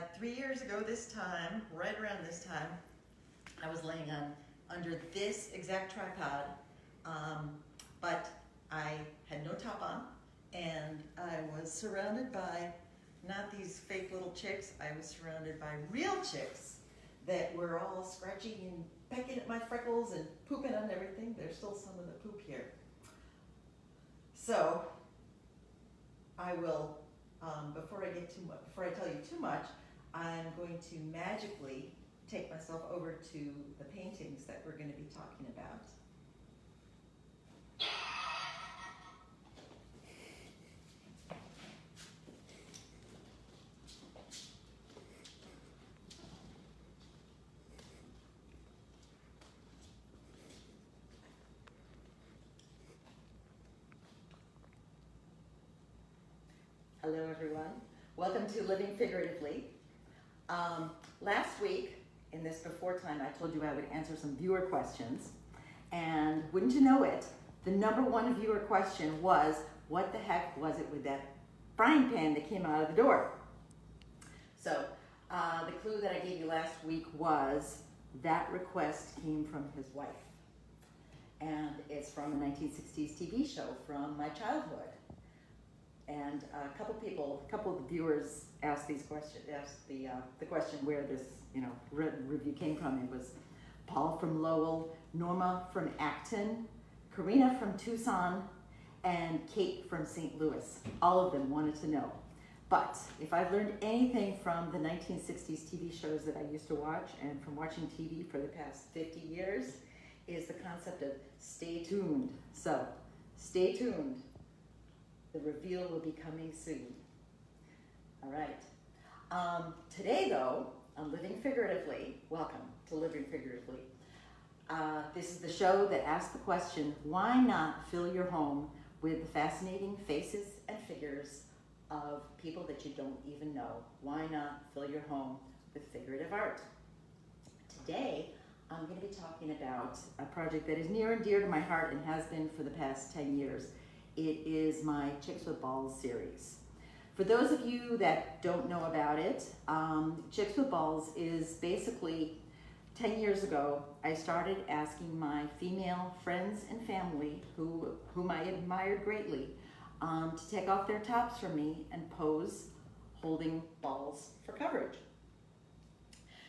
3 years ago this time, right around this time, I was laying under this exact tripod, but I had no top on, and I was surrounded by not these fake little chicks. I was surrounded by real chicks that were all scratching and pecking at my freckles and pooping on everything. There's still some of the poop here. So I will, before I tell you too much, I'm going to magically take myself over to the paintings that we're going to be talking about. Hello everyone, welcome to Living Figuratively. Last week, in this before time, I told you I would answer some viewer questions, and wouldn't you know it, the number one viewer question was, what the heck was it with that frying pan that came out of the door? So, the clue that I gave you last week was, that request came from his wife. And it's from a 1960s TV show from my childhood. And a couple of the viewers asked the question where this, review came from. It was Paul from Lowell, Norma from Acton, Karina from Tucson, and Kate from St. Louis. All of them wanted to know. But if I've learned anything from the 1960s TV shows that I used to watch, and from watching TV for the past 50 years, is the concept of stay tuned. So, stay tuned. The reveal will be coming soon. All right. Today, though, on Living Figuratively, welcome to Living Figuratively. This is the show that asks the question, why not fill your home with the fascinating faces and figures of people that you don't even know? Why not fill your home with figurative art? Today, I'm going to be talking about a project that is near and dear to my heart and has been for the past 10 years. It is my Chicks with Balls series. For those of you that don't know about it, Chicks with Balls is basically 10 years ago, I started asking my female friends and family, whom I admired greatly, to take off their tops for me and pose holding balls for coverage.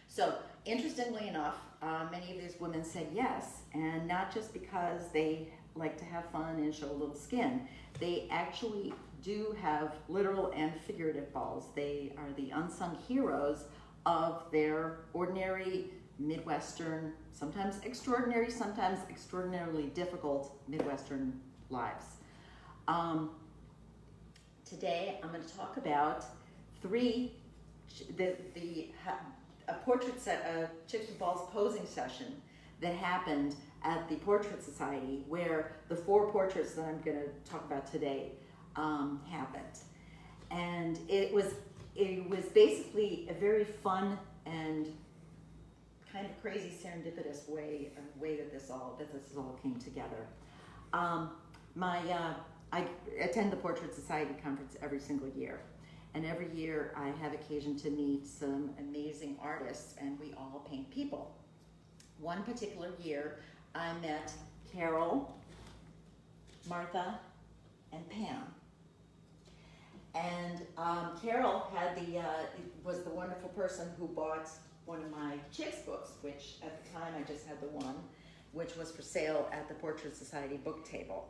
So, interestingly enough, many of these women said yes, and not just because they like to have fun and show a little skin. They actually do have literal and figurative balls. They are the unsung heroes of their ordinary Midwestern, sometimes extraordinary, sometimes extraordinarily difficult Midwestern lives. Today I'm going to talk about a portrait set, a Chicks with Balls posing session that happened at the Portrait Society, where the 4 portraits that I'm going to talk about today happened. And it was basically a very fun and kind of crazy serendipitous way that this all came together. I attend the Portrait Society conference every single year. And every year I have occasion to meet some amazing artists, and we all paint people. One particular year, I met Carol, Martha, and Pam. And Carol was the wonderful person who bought one of my Chicks books, which at the time I just had the one, which was for sale at the Portrait Society book table.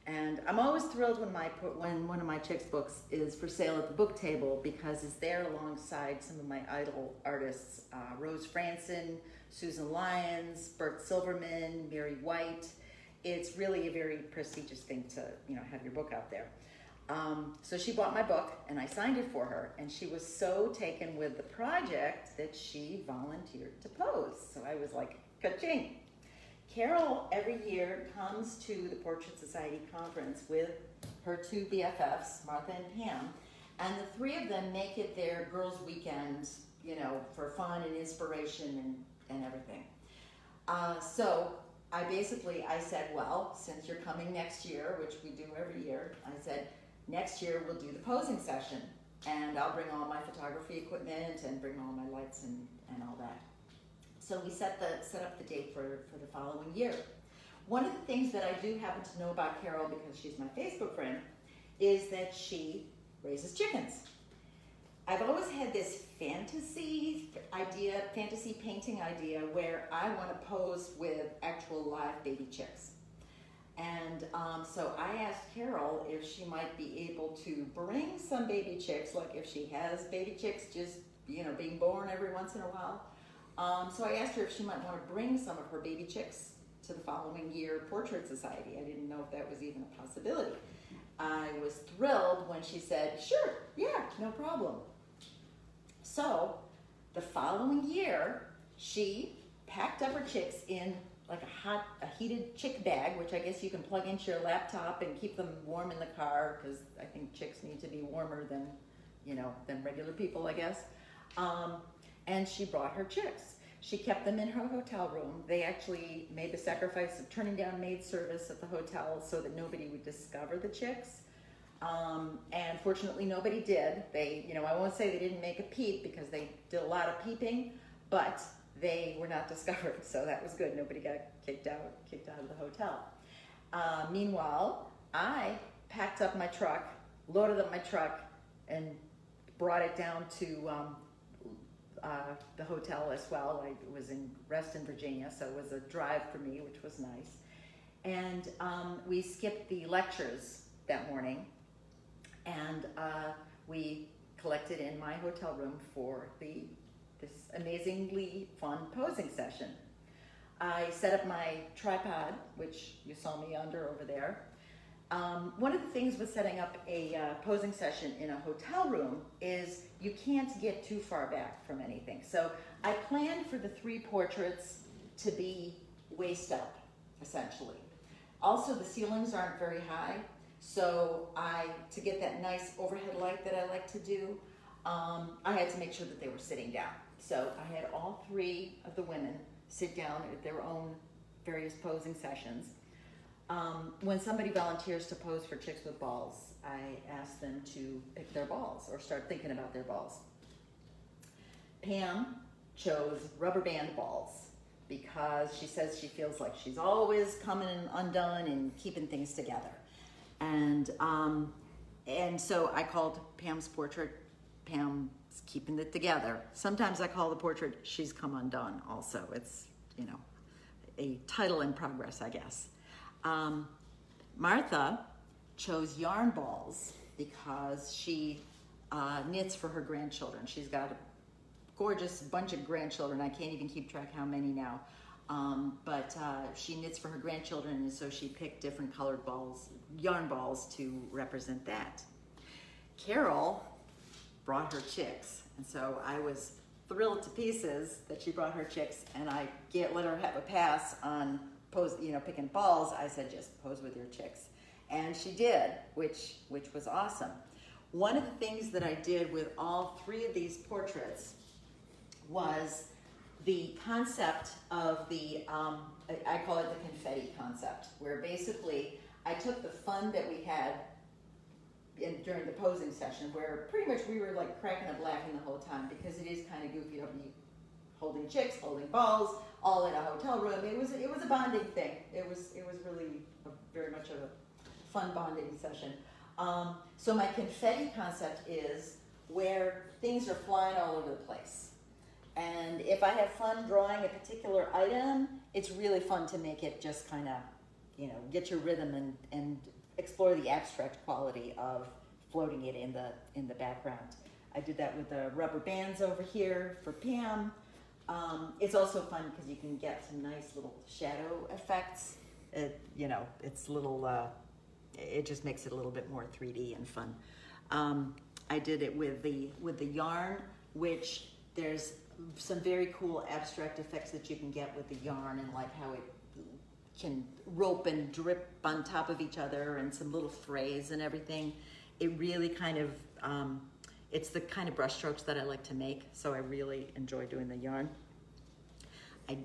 And I'm always thrilled when one of my Chicks books is for sale at the book table, because it's there alongside some of my idol artists, Rose Franson, Susan Lyons, Bert Silverman, Mary White. It's really a very prestigious thing to have your book out there. So she bought my book and I signed it for her, and she was so taken with the project that she volunteered to pose. So I was like, ka-ching. Carol every year comes to the Portrait Society conference with her 2 BFFs, Martha and Pam, and the 3 of them make it their girls' weekend, for fun and inspiration and everything. So I said, well, since you're coming next year, which we do every year, I said, next year we'll do the posing session. and I'll bring all my photography equipment and bring all my lights and all that. So we set up the date for the following year. One of the things that I do happen to know about Carol, because she's my Facebook friend, is that she raises chickens. I've always had this fantasy painting idea where I want to pose with actual live baby chicks. And so I asked Carol if she might be able to bring some baby chicks, like if she has baby chicks just, being born every once in a while. So I asked her if she might want to bring some of her baby chicks to the following year Portrait Society. I didn't know if that was even a possibility. I was thrilled when she said, sure, yeah, no problem. So the following year, she packed up her chicks in like a heated chick bag, which I guess you can plug into your laptop and keep them warm in the car, because I think chicks need to be warmer than regular people, I guess. And she brought her chicks. She kept them in her hotel room. They actually made the sacrifice of turning down maid service at the hotel so that nobody would discover the chicks. And fortunately, nobody did. They, I won't say they didn't make a peep, because they did a lot of peeping, but they were not discovered, so that was good. Nobody got kicked out of the hotel. Meanwhile, I packed up my truck, loaded up my truck, and brought it down to the hotel as well. I was in Reston, Virginia, so it was a drive for me, which was nice. And we skipped the lectures that morning, and we collected in my hotel room for this amazingly fun posing session. I set up my tripod, which you saw me under over there. One of the things with setting up a posing session in a hotel room is you can't get too far back from anything. So I planned for the 3 portraits to be waist up, essentially. Also, the ceilings aren't very high, so to get that nice overhead light that I like to do, I had to make sure that they were sitting down. So I had all 3 of the women sit down at their own various posing sessions. When somebody volunteers to pose for chicks with balls, I ask them to pick their balls or start thinking about their balls. Pam chose rubber band balls because she says she feels like she's always coming undone and keeping things together. And so I called Pam's portrait, Pam's keeping it together. Sometimes I call the portrait She's Come Undone also. It's, a title in progress, I guess. Martha chose yarn balls because she knits for her grandchildren. She's got a gorgeous bunch of grandchildren. I can't even keep track how many now. But she knits for her grandchildren, and so she picked different colored balls, yarn balls, to represent that. Carol brought her chicks, and so I was thrilled to pieces that she brought her chicks, and I let her have a pass on picking balls. I said, just pose with your chicks. And she did, which was awesome. One of the things that I did with all 3 of these portraits was the concept of I call it the confetti concept, where basically I took the fun that we had during the posing session, where pretty much we were like cracking up laughing the whole time, because it is kind of goofy to be holding chicks, holding balls, all in a hotel room. It was a bonding thing. It was really very much of a fun bonding session. So my confetti concept is where things are flying all over the place. And if I have fun drawing a particular item, it's really fun to make it just kind of, get your rhythm and explore the abstract quality of floating it in the background. I did that with the rubber bands over here for Pam. It's also fun because you can get some nice little shadow effects. It's little, it just makes it a little bit more 3D and fun. I did it with the yarn, which there's some very cool abstract effects that you can get with the yarn, and like how it can rope and drip on top of each other, and some little frays and everything. It really kind of, it's the kind of brush strokes that I like to make, so I really enjoy doing the yarn. I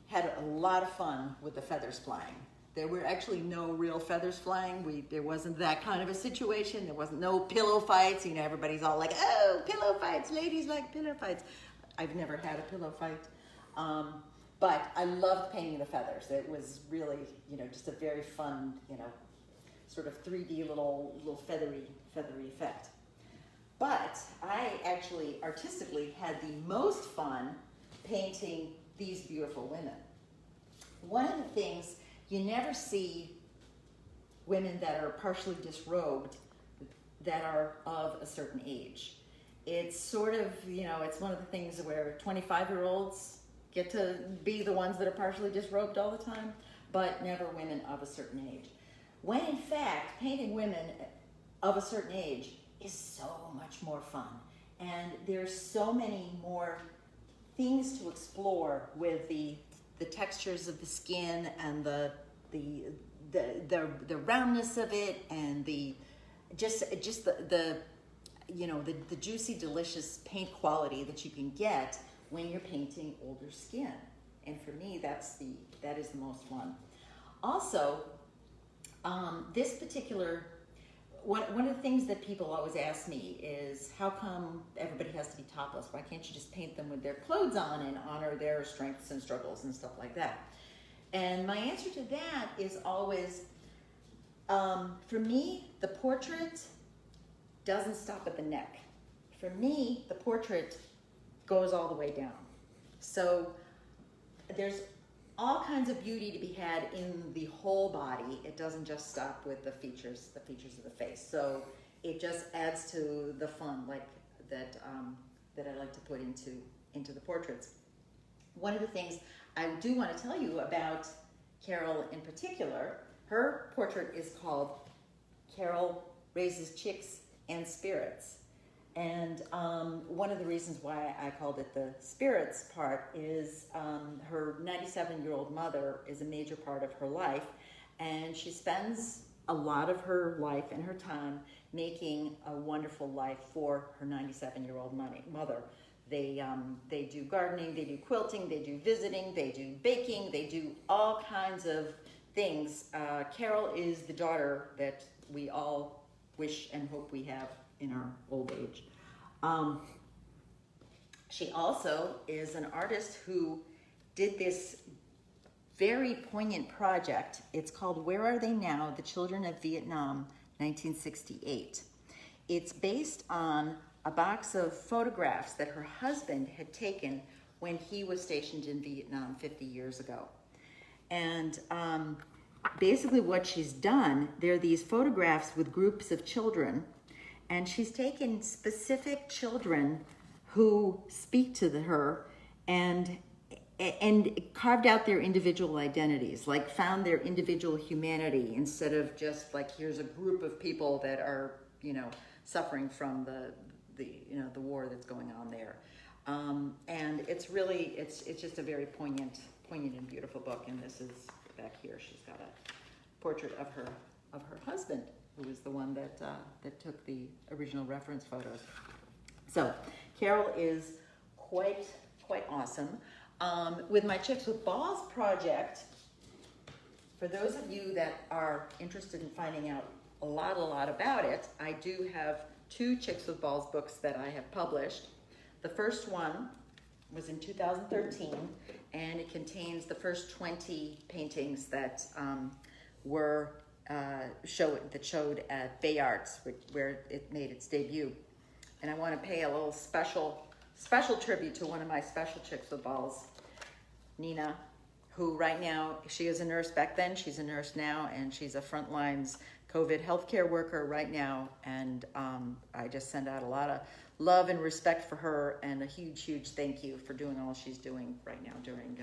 had a lot of fun with the feathers flying. there were actually no real feathers flying. There wasn't that kind of a situation. There wasn't no pillow fights. You know, everybody's all like, oh, pillow fights. Ladies like pillow fights. I've never had a pillow fight. But I loved painting the feathers. It was really, you know, just a very fun, you know, sort of 3D little feathery effect. But I actually artistically had the most fun painting these beautiful women. One of the things, you never see women that are partially disrobed that are of a certain age. It's sort of, you know, it's one of the things where 25-year-olds get to be the ones that are partially disrobed all the time, but never women of a certain age. When in fact, painting women of a certain age is so much more fun. And there's so many more things to explore with the textures of the skin and the roundness of it, and the you know, the juicy, delicious paint quality that you can get when you're painting older skin. And for me, that is the most fun. Also, this particular, one of the things that people always ask me is, how come everybody has to be topless? Why can't you just paint them with their clothes on and honor their strengths and struggles and stuff like that? And my answer to that is always, for me, the portrait doesn't stop at the neck. For me, the portrait goes all the way down. So there's all kinds of beauty to be had in the whole body. It doesn't just stop with the features of the face. So it just adds to the fun, like that I like to put into the portraits. One of the things I do want to tell you about Carol in particular, her portrait is called Carol Raises Chicks and Spirits. And one of the reasons why I called it the spirits part is her 97-year-old mother is a major part of her life, and she spends a lot of her life and her time making a wonderful life for her 97-year-old mother. They do gardening, they do quilting, they do visiting, they do baking, they do all kinds of things. Carol is the daughter that we all wish and hope we have in our old age. She also is an artist who did this very poignant project. It's called Where Are They Now? The Children of Vietnam, 1968. It's based on a box of photographs that her husband had taken when he was stationed in Vietnam 50 years ago. And basically what she's done, there are these photographs with groups of children, and she's taken specific children who speak to her and carved out their individual identities, like found their individual humanity instead of just like, here's a group of people that are, you know, suffering from the war that's going on there. And it's really, it's just a very poignant and beautiful book. And this is back here. She's got a portrait of her husband, who was the one that took the original reference photos. So Carol is quite awesome. With my Chicks with Balls project, for those of you that are interested in finding out a lot about it, I do have 2 Chicks with Balls books that I have published. The first one was in 2013, and it contains the first 20 paintings that showed at Bay Arts, where it made its debut. And I want to pay a little special tribute to one of my special Chicks with Balls, Nina, who right now, she is a nurse back then, she's a nurse now, and she's a frontlines COVID healthcare worker right now. And I just send out a lot of love and respect for her, and a huge thank you for doing all she's doing right now during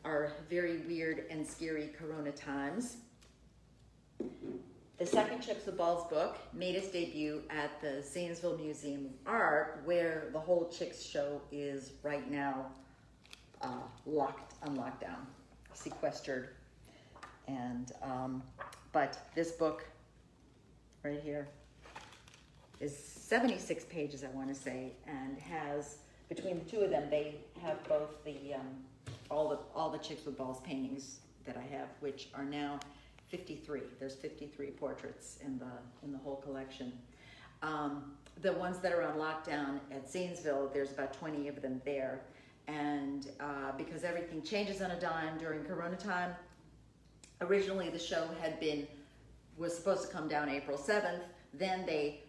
our very weird and scary Corona times. The second Chicks with Balls book made its debut at the Zanesville Museum of Art, where the whole Chicks show is right now on lockdown, sequestered. And but this book right here is 76 pages, I want to say, and has, between the 2 of them, they have both the all the Chicks with Balls paintings that I have, which are now 53. There's 53 portraits in the whole collection. The ones that are on lockdown at Zanesville, there's about 20 of them there. And because everything changes on a dime during Corona time, originally the show was supposed to come down April 7th. Then they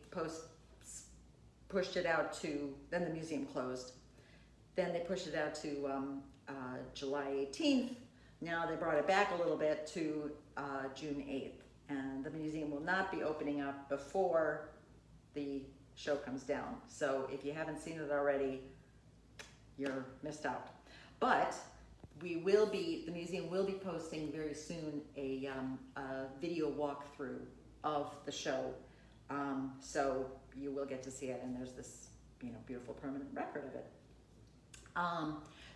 pushed it out to, then the museum closed. Then they pushed it out to July 18th. Now they brought it back a little bit to June 8th. And the museum will not be opening up before the show comes down. So if you haven't seen it already, you're missed out. But the museum will be posting very soon a video walkthrough of the show. So you will get to see it, and there's this, beautiful permanent record of it.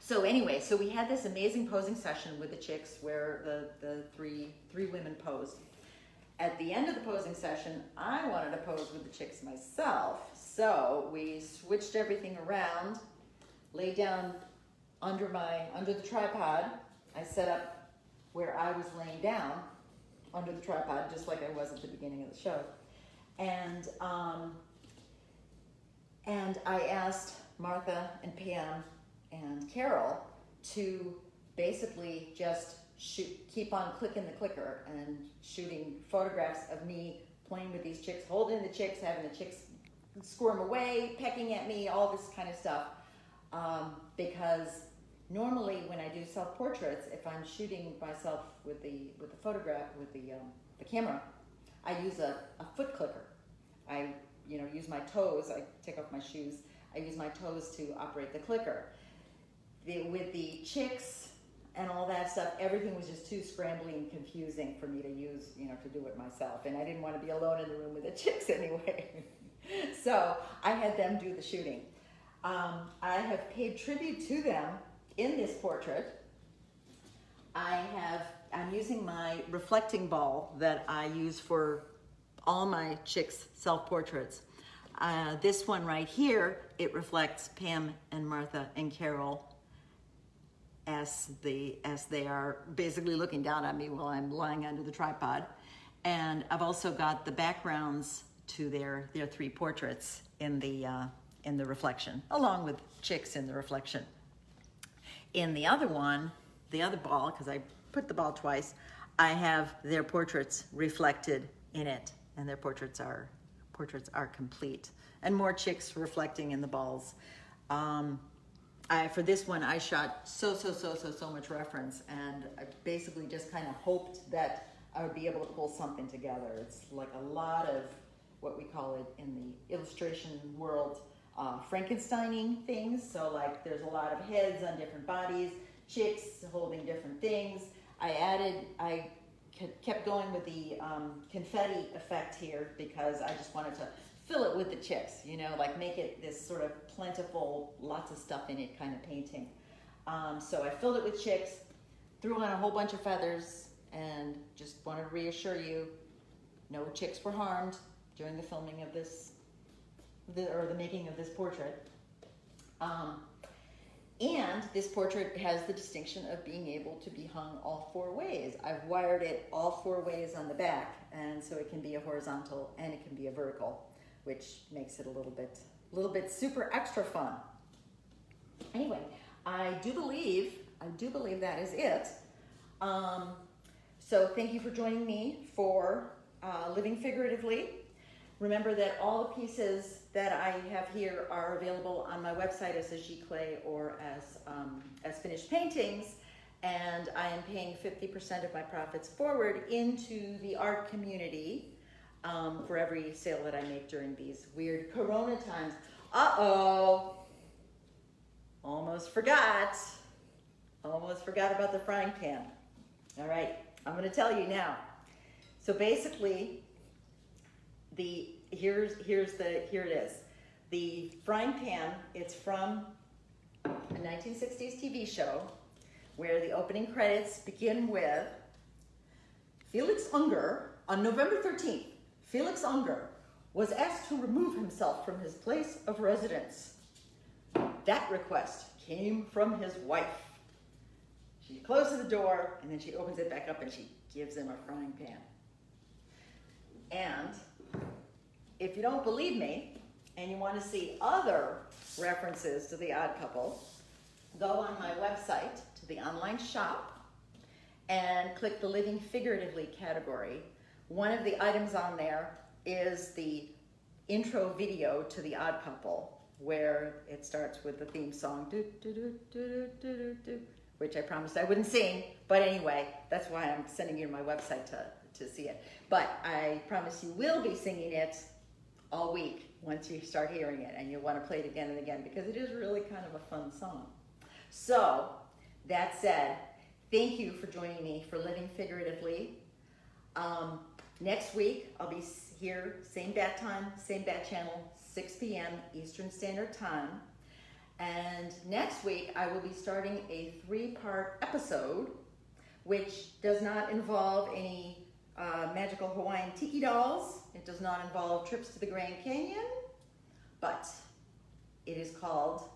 So anyway, so we had this amazing posing session with the chicks where the three women posed. At the end of the posing session, I wanted to pose with the chicks myself. So we switched everything around, laid down under the tripod. I set up where I was laying down under the tripod, just like I was at the beginning of the show. And I asked Martha and Pam and Carol to basically just keep on clicking the clicker and shooting photographs of me playing with these chicks, holding the chicks, having the chicks squirm away, pecking at me, all this kind of stuff. Because normally when I do self-portraits, if I'm shooting myself with the photograph, with the camera, I use a foot clicker. I use my toes. I take off my shoes. I use my toes to operate the clicker. With the chicks and all that stuff, everything was just too scrambly and confusing for me to use, to do it myself. And I didn't want to be alone in the room with the chicks anyway. So I had them do the shooting. I have paid tribute to them in this portrait. I'm using my reflecting ball that I use for all my chicks' self-portraits. This one right here, it reflects Pam and Martha and Carol as they are basically looking down at me while I'm lying under the tripod. And I've also got the backgrounds to their three portraits in the reflection, along with chicks in the reflection. In the other one, the other ball, because I put the ball twice, I have their portraits reflected in it, and their portraits are complete, and more chicks reflecting in the balls. For this one, I shot so much reference, and I basically just kind of hoped that I would be able to pull something together. It's like a lot of what we call it in the illustration world, Frankensteining things. So like there's a lot of heads on different bodies, chicks holding different things. I kept going with the confetti effect here because I just wanted to fill it with the chicks, like make it this sort of plentiful, lots of stuff in it kind of painting. So I filled it with chicks, threw on a whole bunch of feathers, and just wanted to reassure you, no chicks were harmed during the filming of this, or the making of this portrait. And this portrait has the distinction of being able to be hung all four ways. I've wired it all four ways on the back, and so it can be a horizontal and it can be a vertical, which makes it a little bit super extra fun. Anyway, I do believe that is it. So thank you for joining me for Living Figuratively. Remember that all the pieces that I have here are available on my website as a giclée or as finished paintings, and I am paying 50% of my profits forward into the art community for every sale that I make during these weird Corona times. Uh-oh! Almost forgot about the frying pan. All right, I'm going to tell you now. So basically, here it is. The frying pan, it's from a 1960s TV show where the opening credits begin with Felix Unger. On November 13th, Felix Unger was asked to remove himself from his place of residence. That request came from his wife. She closes the door, and then she opens it back up, and she gives him a frying pan. And if you don't believe me, and you want to see other references to The Odd Couple, go on my website to the online shop and click the Living Figuratively category. One of the items on there is the intro video to The Odd Couple, where it starts with the theme song, do, do, do, do, do, do, do, which I promised I wouldn't sing, but anyway, that's why I'm sending you to my website to see it. But I promise you will be singing it all week once you start hearing it, and you'll want to play it again and again because it is really kind of a fun song. So, that said, thank you for joining me for Living Figuratively. Next week, I'll be here, same bat time, same bat channel, 6 p.m. Eastern Standard Time. And next week, I will be starting a 3-part episode, which does not involve any magical Hawaiian tiki dolls. It does not involve trips to the Grand Canyon, but it is called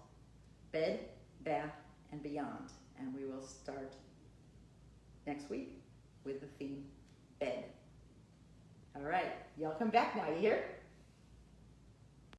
Bed, Bath, and Beyond. And we will start next week with the theme bed. All right, y'all come back now, you hear?